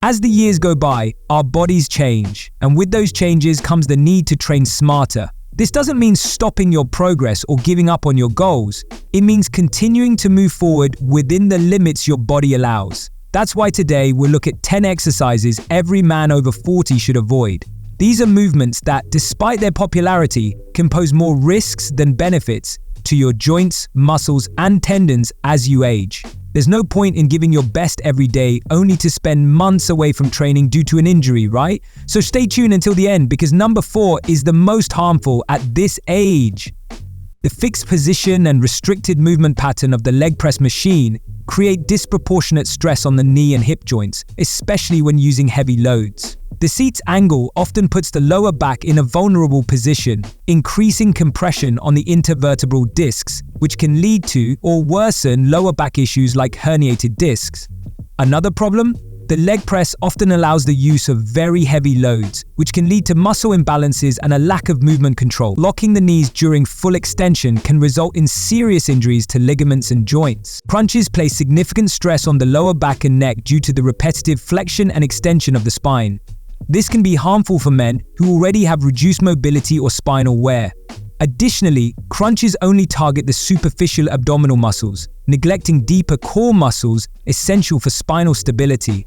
As the years go by, our bodies change, and with those changes comes the need to train smarter. This doesn't mean stopping your progress or giving up on your goals. It means continuing to move forward within the limits your body allows. That's why today we'll look at 10 exercises every man over 40 should avoid. These are movements that, despite their popularity, can pose more risks than benefits to your joints, muscles, and tendons as you age. There's no point in giving your best every day only to spend months away from training due to an injury, right? So stay tuned until the end because number 4 is the most harmful at this age. The fixed position and restricted movement pattern of the leg press machine create disproportionate stress on the knee and hip joints, especially when using heavy loads. The seat's angle often puts the lower back in a vulnerable position, increasing compression on the intervertebral discs, which can lead to or worsen lower back issues like herniated discs. Another problem? The leg press often allows the use of very heavy loads, which can lead to muscle imbalances and a lack of movement control. Locking the knees during full extension can result in serious injuries to ligaments and joints. Crunches place significant stress on the lower back and neck due to the repetitive flexion and extension of the spine. This can be harmful for men who already have reduced mobility or spinal wear. Additionally, crunches only target the superficial abdominal muscles, neglecting deeper core muscles essential for spinal stability.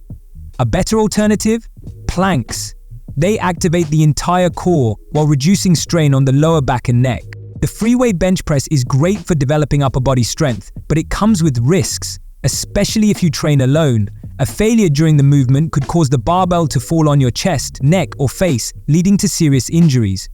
A better alternative? Planks. They activate the entire core while reducing strain on the lower back and neck. The freeweight bench press is great for developing upper body strength, but it comes with risks, especially if you train alone. A failure during the movement could cause the barbell to fall on your chest, neck, or face, leading to serious injuries.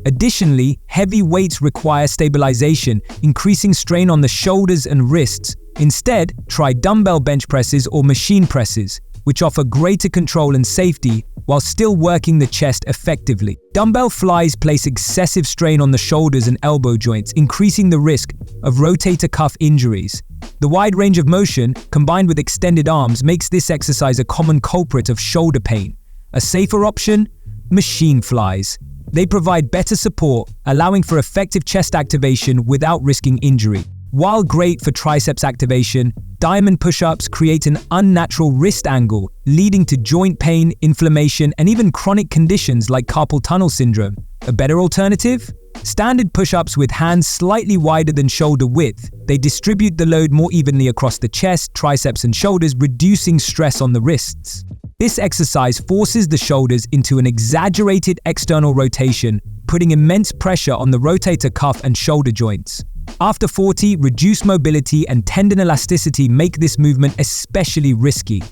Additionally, heavy weights require stabilization, increasing strain on the shoulders and wrists. Instead, try dumbbell bench presses or machine presses, which offer greater control and safety while still working the chest effectively. Dumbbell flies place excessive strain on the shoulders and elbow joints, increasing the risk of rotator cuff injuries. The wide range of motion, combined with extended arms, makes this exercise a common culprit of shoulder pain. A safer option? Machine flies. They provide better support, allowing for effective chest activation without risking injury. While great for triceps activation, diamond push-ups create an unnatural wrist angle, leading to joint pain, inflammation, and even chronic conditions like carpal tunnel syndrome. A better alternative? Standard push-ups with hands slightly wider than shoulder width. They distribute the load more evenly across the chest, triceps, and shoulders, reducing stress on the wrists. This exercise forces the shoulders into an exaggerated external rotation, putting immense pressure on the rotator cuff and shoulder joints. After 40, reduced mobility and tendon elasticity make this movement especially risky.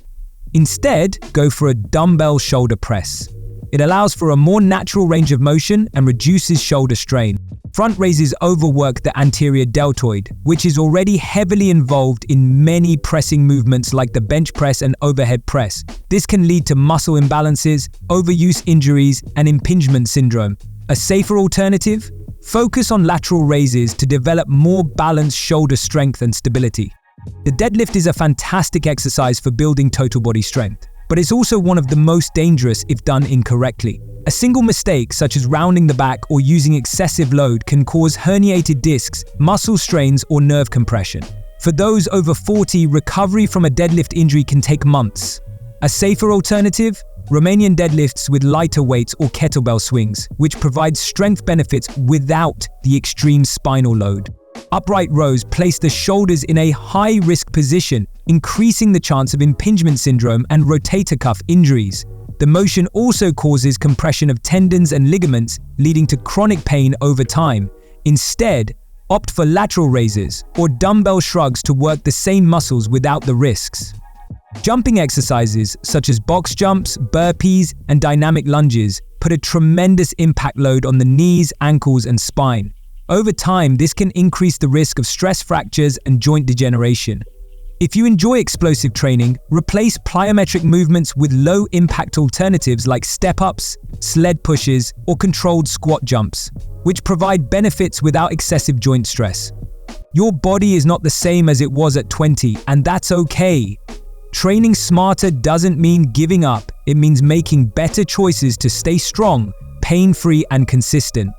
Instead, go for a dumbbell shoulder press. It allows for a more natural range of motion and reduces shoulder strain. Front raises overwork the anterior deltoid, which is already heavily involved in many pressing movements like the bench press and overhead press. This can lead to muscle imbalances, overuse injuries, and impingement syndrome. A safer alternative? Focus on lateral raises to develop more balanced shoulder strength and stability. The deadlift is a fantastic exercise for building total body strength, but it's also one of the most dangerous if done incorrectly. A single mistake, such as rounding the back or using excessive load, can cause herniated discs, muscle strains, or nerve compression. For those over 40, recovery from a deadlift injury can take months. A safer alternative? Romanian deadlifts with lighter weights or kettlebell swings, which provide strength benefits without the extreme spinal load. Upright rows place the shoulders in a high-risk position, increasing the chance of impingement syndrome and rotator cuff injuries. The motion also causes compression of tendons and ligaments, leading to chronic pain over time. Instead, opt for lateral raises or dumbbell shrugs to work the same muscles without the risks. Jumping exercises such as box jumps, burpees, and dynamic lunges put a tremendous impact load on the knees, ankles, and spine. Over time, this can increase the risk of stress fractures and joint degeneration. If you enjoy explosive training, replace plyometric movements with low-impact alternatives like step-ups, sled pushes, or controlled squat jumps, which provide benefits without excessive joint stress. Your body is not the same as it was at 20, and that's okay. Training smarter doesn't mean giving up, it means making better choices to stay strong, pain-free, and consistent.